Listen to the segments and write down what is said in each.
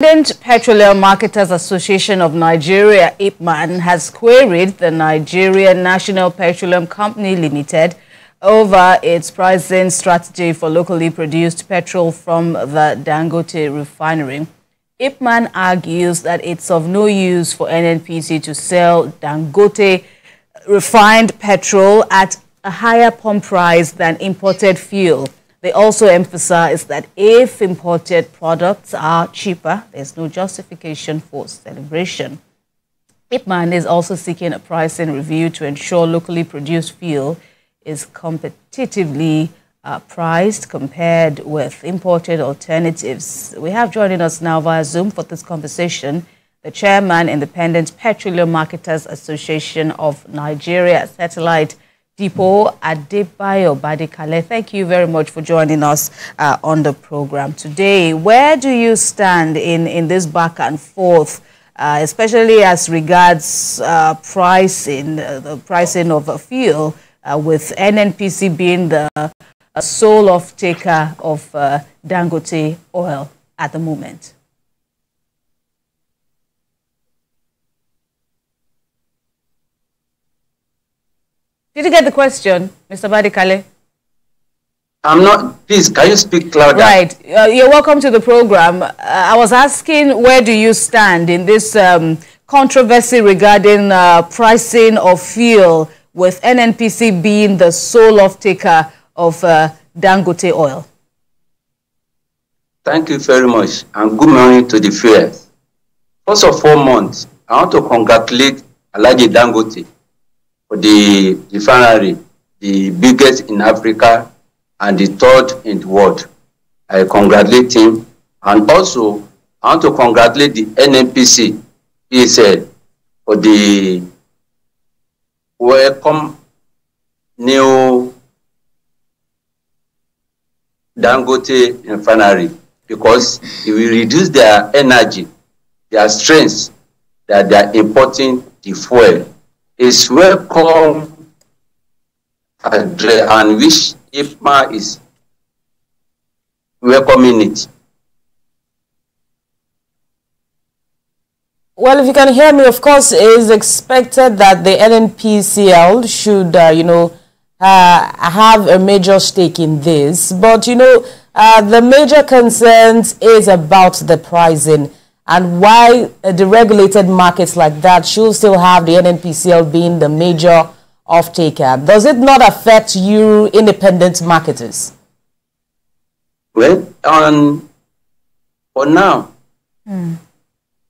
Independent Petroleum Marketers Association of Nigeria, IPMAN, has queried the Nigerian National Petroleum Company Limited over its pricing strategy for locally produced petrol from the Dangote refinery. IPMAN argues that it's of no use for NNPC to sell Dangote refined petrol at a higher pump price than imported fuel. They also emphasize that if imported products are cheaper, there's no justification for celebration. IPMAN is also seeking a pricing review to ensure locally produced fuel is competitively priced compared with imported alternatives. We have joining us now via Zoom for this conversation the Chairman, Independent Petroleum Marketers Association of Nigeria, Satellite Depot, Adebayo Badikale. Thank you very much for joining us on the program today. Where do you stand in this back and forth, especially as regards pricing, the pricing of fuel, with NNPC being the sole off-taker of Dangote oil at the moment? Did you get the question, Mr. Badikale? I'm not. Please, can you speak louder? Right. You're welcome to the program. I was asking, where do you stand in this controversy regarding pricing of fuel, with NNPC being the sole off-taker of Dangote oil? Thank you very much, and good morning to the viewers. First of all, I want to congratulate Alhaji Dangote for the refinery, the biggest in Africa and the third in the world. I congratulate him, and also I want to congratulate the NNPC PSL for the welcome new Dangote refinery, because it will reduce their energy, their strength that they are importing the fuel. Is welcome and which IPMAN is welcoming it. Well, if you can hear me, of course, it is expected that the NNPCL should, have a major stake in this. But, the major concerns is about the pricing, and why the regulated markets like that should still have the NNPCL being the major off-taker. Does it not affect you independent marketers? Well, for now, I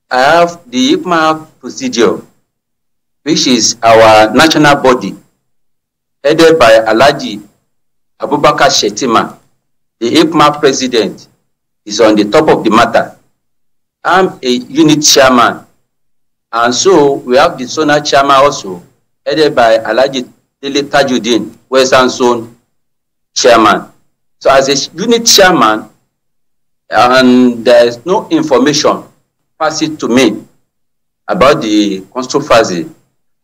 have the IPMAN procedure, which is our national body, headed by Alhaji Abubakar Shetima. The IPMAN president is on the top of the matter. I'm a unit chairman, and so we have the zonal chairman also, headed by Alhaji Dele Tajuddin, Western Zone chairman. So as a unit chairman, and there is no information passed to me about the controversy,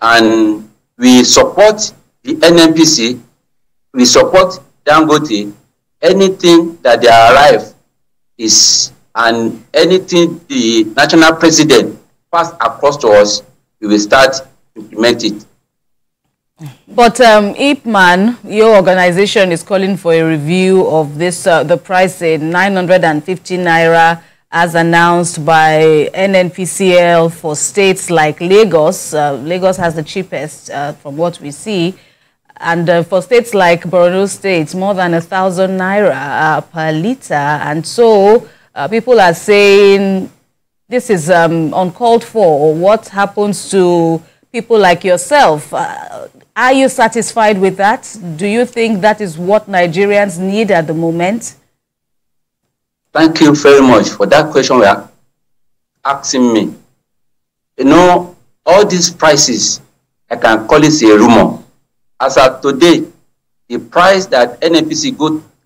and we support the NNPC, we support Dangote. Anything that they arrive is, and anything the national president pass across to us, we will start implementing it. But IPMAN, your organization, is calling for a review of this, the price in 950 naira as announced by NNPCL for states like Lagos. Lagos has the cheapest from what we see. And for states like Borno State, more than 1,000 naira per litre. And so people are saying this is uncalled for. What happens to people like yourself? Are you satisfied with that? Do you think that is what Nigerians need at the moment? Thank you very much for that question you are asking me. All these prices, I can call it a rumor. As of today, the price that NNPC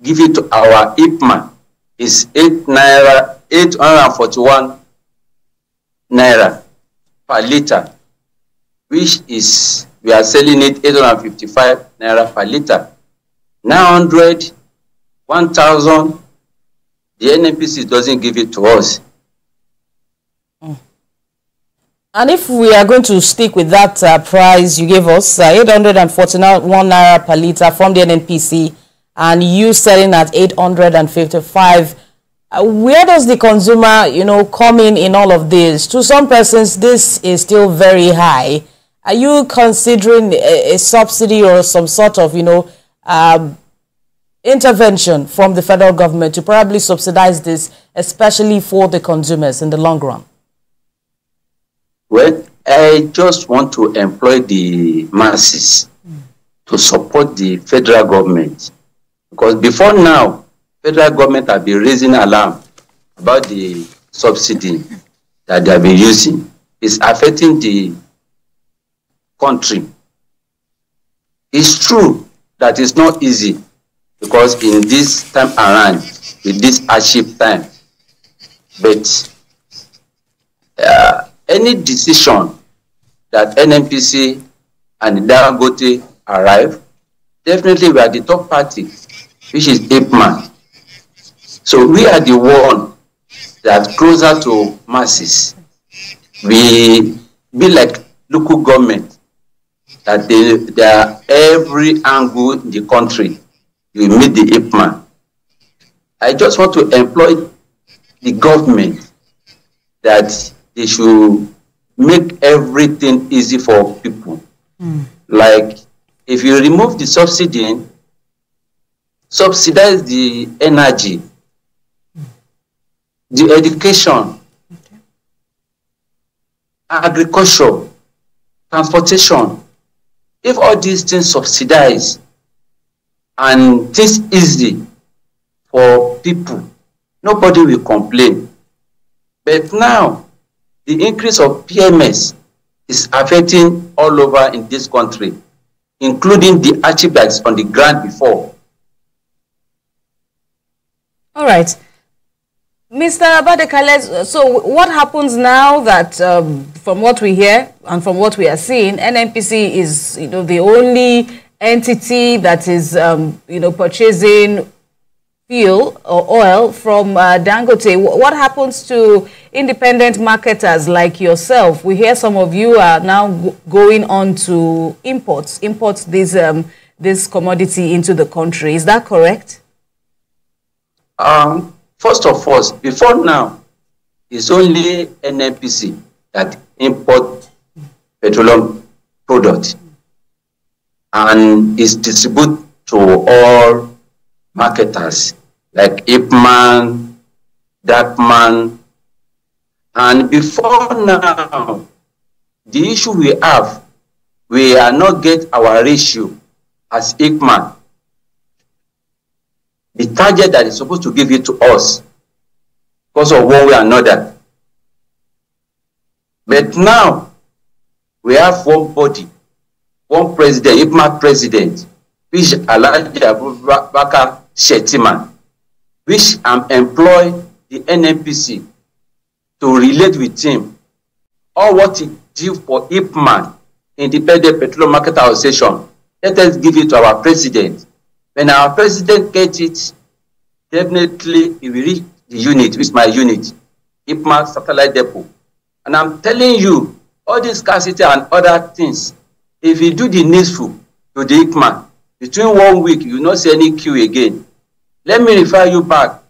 give it to our IPMAN is 841 naira per litre, which is, we are selling it 855 naira per litre. 900, 1,000, the NNPC doesn't give it to us. And if we are going to stick with that price you gave us, 841 naira per litre from the NNPC, and you selling at 855, where does the consumer, come in all of this? To some persons, this is still very high. Are you considering a subsidy or some sort of, intervention from the federal government to probably subsidize this, especially for the consumers in the long run? Well, I just want to employ the masses to support the federal government, because before now, federal government have been raising alarm about the subsidy that they have been using. It's affecting the country. It's true that it's not easy, because in this time around, with this hardship time, but any decision that NNPC and Dangote arrive, definitely we are the top party, which is IPMAN. So we are the one that closer to masses. We be like local government, that they are every angle in the country. You meet the IPMAN. I just want to employ the government that they should make everything easy for people. Like, if you remove the subsidy, subsidize the energy, the education, agriculture, transportation. If all these things subsidize and things easy for people, nobody will complain. But now, the increase of PMS is affecting all over in this country, including the hardship that's on the ground before. All right. Mr. Badekale, so what happens now that, from what we hear and from what we are seeing, NNPC is, the only entity that is, purchasing fuel or oil from Dangote? What happens to independent marketers like yourself? We hear some of you are now going on to import this commodity into the country. Is that correct? First of all, before now, it's only NNPC that import petroleum product and is distributed to all marketers like IPMAN, Darkman. And before now, the issue we have, we are not get our ratio as IPMAN. The target that is supposed to give it to us because of one way or another. But now, we have one body, one president, IPMAN president, which Alhaji Abubakar Shettima, which employ the NNPC to relate with him all what he did for IPMAN, Independent Petroleum Market Association. Let us give it to our president. When our president gets it, definitely he will reach the unit, which is my unit, IPMAN Satellite Depot. And I'm telling you, all this scarcity and other things, if you do the needful to the IPMAN, between 1 week, you will not see any queue again. Let me refer you back.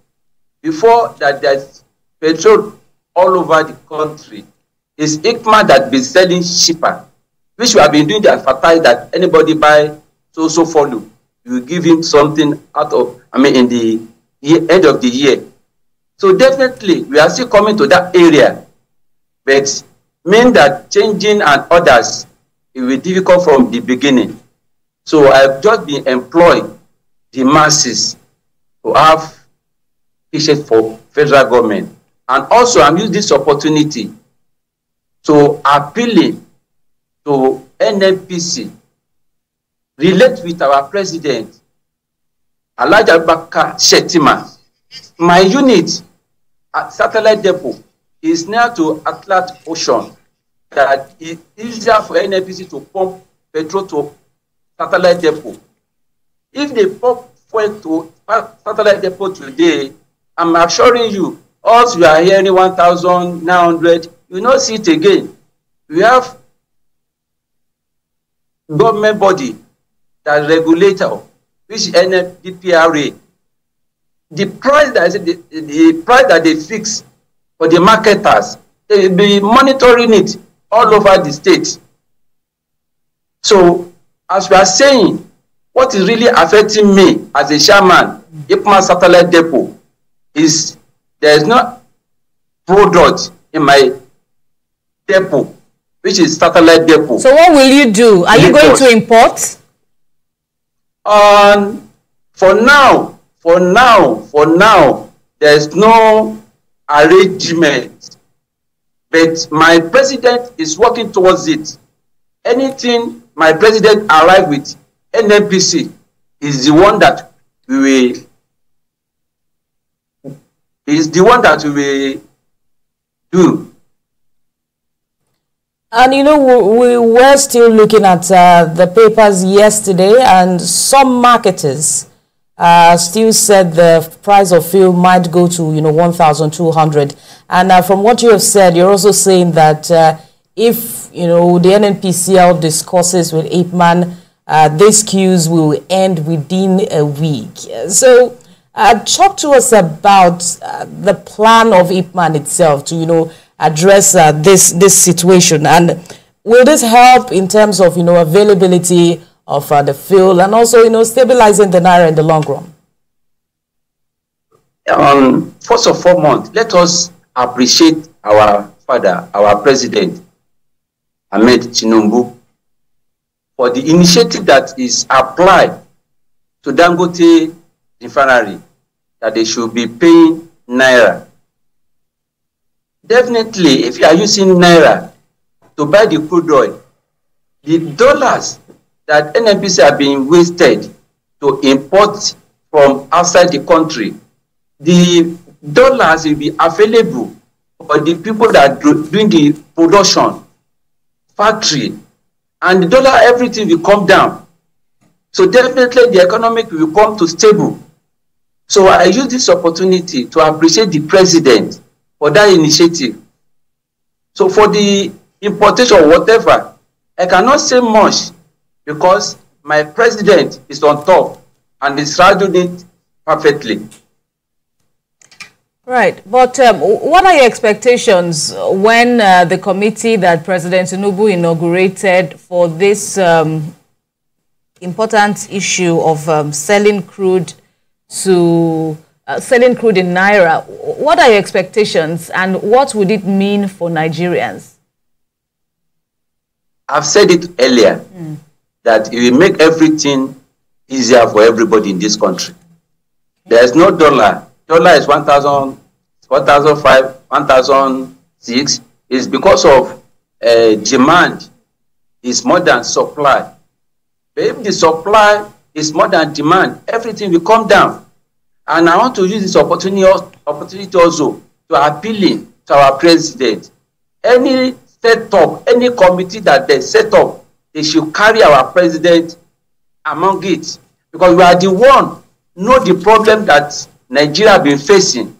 Before that, there's petrol all over the country. It's IPMAN that been selling cheaper, which we have been doing the advertise that anybody buy, so follow. You will give him something out of, in the end of the year. So definitely, we are still coming to that area. But mean that changing and others, it will be difficult from the beginning. So I've just been employing the masses to have patience for federal government. And also I'm using this opportunity to appealing to NNPC, relate with our president, Alhaji Abubakar Shettima. My unit at Satellite Depot is near to Atlantic Ocean, that it's easier for NNPC to pump petrol to Satellite Depot. If they pump fuel to Satellite Depot today, I'm assuring you, us you are hearing 1,900, you will not see it again. we have government body that regulator, which is NNPCL. The price that they fix for the marketers, they will be monitoring it all over the state. So, as we are saying, what is really affecting me as a chairman, IPMAN satellite depot, is there is no product in my depot, which is satellite depot. So what will you do? Are you going to import? For now, there's no arrangement. But my president is working towards it. Anything my president arrive with, NNPC is the one that we will do. And you know, we were still looking at the papers yesterday, and some marketers still said the price of fuel might go to 1,200. And from what you have said, you're also saying that if the NNPCL discusses with IPMAN, these queues will end within a week. So talk to us about the plan of IPMAN itself to address this situation, and will this help in terms of availability of the fuel, and also stabilizing the naira in the long run? First and foremost, let us appreciate our father, our president, Ahmed Tinubu, for the initiative that is applied to Dangote refinery, that they should be paying naira. Definitely, if you are using naira to buy the crude oil, the dollars that NNPC have been wasted to import from outside the country, the dollars will be available for the people that are doing the production, factory, and the dollar, everything will come down. So definitely the economic will come to stable. So I use this opportunity to appreciate the president for that initiative. So for the importation or whatever, I cannot say much because my president is on top and is handling it perfectly. Right, but what are your expectations when the committee that President Tinubu inaugurated for this important issue of selling crude in naira? What are your expectations, and what would it mean for Nigerians? I've said it earlier that it will make everything easier for everybody in this country. There is no dollar. Dollar is 1,000, 1,005, 1,006. It's because of demand is more than supply. But if the supply is more than demand, everything will come down. And I want to use this opportunity also to appealing to our president. Any setup, any committee that they set up, they should carry our president among it. Because we are the one know the problem that Nigeria has been facing.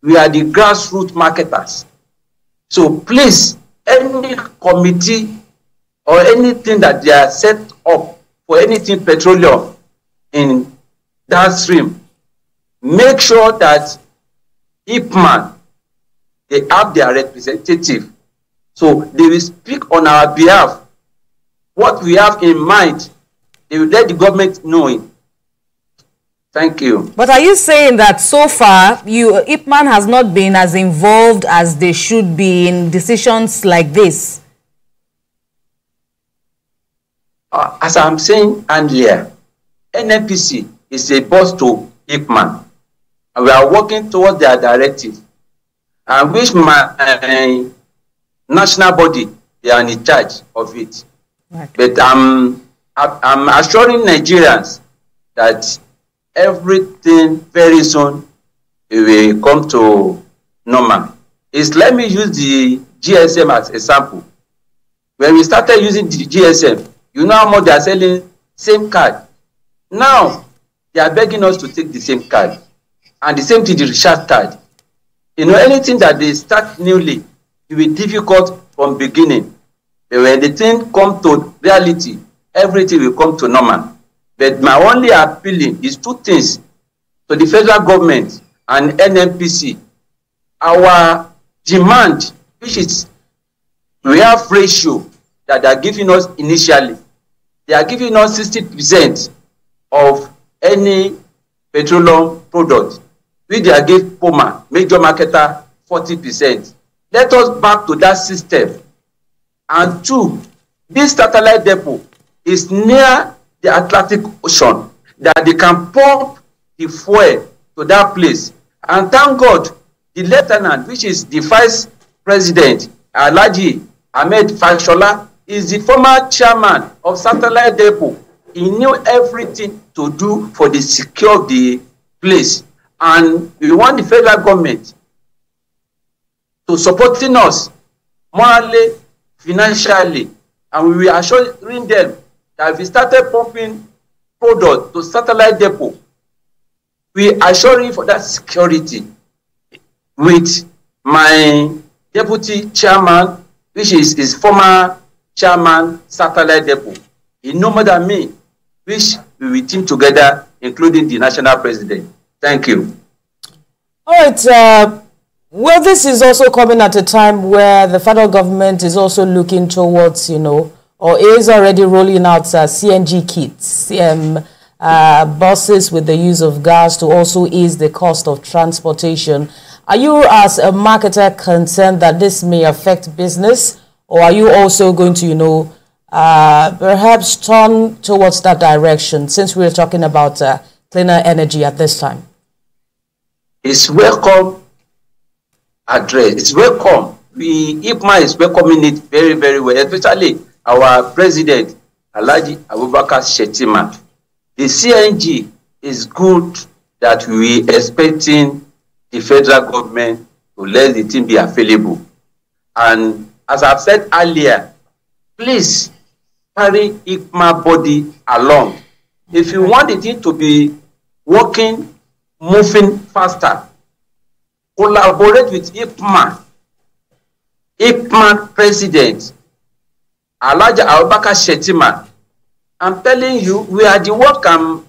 We are the grassroots marketers. So please, any committee or anything that they are set up for anything petroleum in that stream, make sure that IPMAN, they have their representative. So they will speak on our behalf. What we have in mind, they will let the government know it. Thank you. But are you saying that so far, IPMAN has not been as involved as they should be in decisions like this? As I'm saying earlier, NNPC is a boss to IPMAN. And we are working towards their directive. And which my national body, they are in charge of it. Right. But I'm assuring Nigerians that everything very soon will come to normal. Let me use the GSM as a sample. When we started using the GSM, you know how much they are selling same card. Now they are begging us to take the same card, and the same thing the recharge card. Anything that they start newly, it will be difficult from beginning. But when the thing come to reality, everything will come to normal. But my only appealing is two things to the federal government and NNPC. Our demand, which is, we have ratio that they are giving us initially. They are giving us 60% of any petroleum product, which they are giving POMA, major marketer, 40%. Let us back to that system. And two, this satellite depot is near the Atlantic Ocean, that they can pump the fuel to that place. And thank God, the lieutenant, which is the vice president, Alhaji Ahmed Fashola, is the former chairman of satellite depot. He knew everything to do for the secure of the place. And we want the federal government to supporting us morally, financially, and we are assuring them that if we started pumping product to satellite depot, we are assuring for that security with my deputy chairman, which is his former chairman, satellite depot. He know more than me, which we will team together, including the national president. Thank you. All right. Well, this is also coming at a time where the federal government is also looking towards, or is already rolling out CNG kits, buses with the use of gas to also ease the cost of transportation. Are you, as a marketer, concerned that this may affect business, or are you also going to, perhaps turn towards that direction, since we're talking about cleaner energy at this time? It's welcome address. It's welcome. IPMAN is welcoming it very, very well, especially our president, Alhaji Abubakar Shetima. The CNG is good that we expecting the federal government to let the thing be available. And as I've said earlier, please carry IPMAN body along. If you want the thing to be working, moving faster, collaborate with IPMAN. IPMAN president, Alhaji Abubakar Shetima. I'm telling you, we are the one can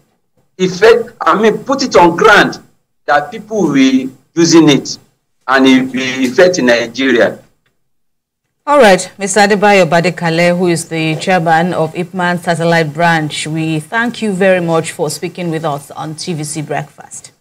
put it on ground that people will be using it and it will be effect in Nigeria. All right, Mr. Adebayo Badekale, who is the chairman of IPMAN Satellite Branch, we thank you very much for speaking with us on TVC Breakfast.